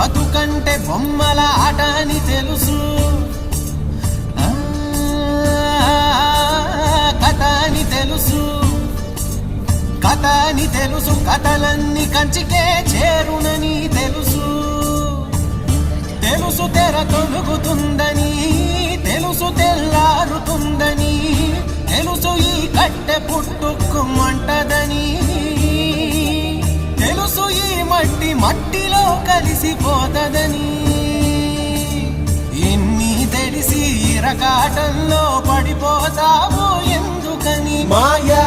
బతుకంటే బొమ్మల ఆట అని తెలుసు, కథ అని తెలుసు, కథ అని తెలుసు, కథలన్నీ కంచికే చేరునని తెలుసు, తెలుసు తెర తొలుగుతుందని, తెలుసు తెల్లారుతుందని, తెలుసు ఈ కట్టె పుట్టుకుమంటదని, తెలుసు ఈ మట్టి మట్టిలో కలిసిపోతదని, ఎన్ని తెలిసి ఇరకాటంలో పడిపోతావు ఎందుకని మాయా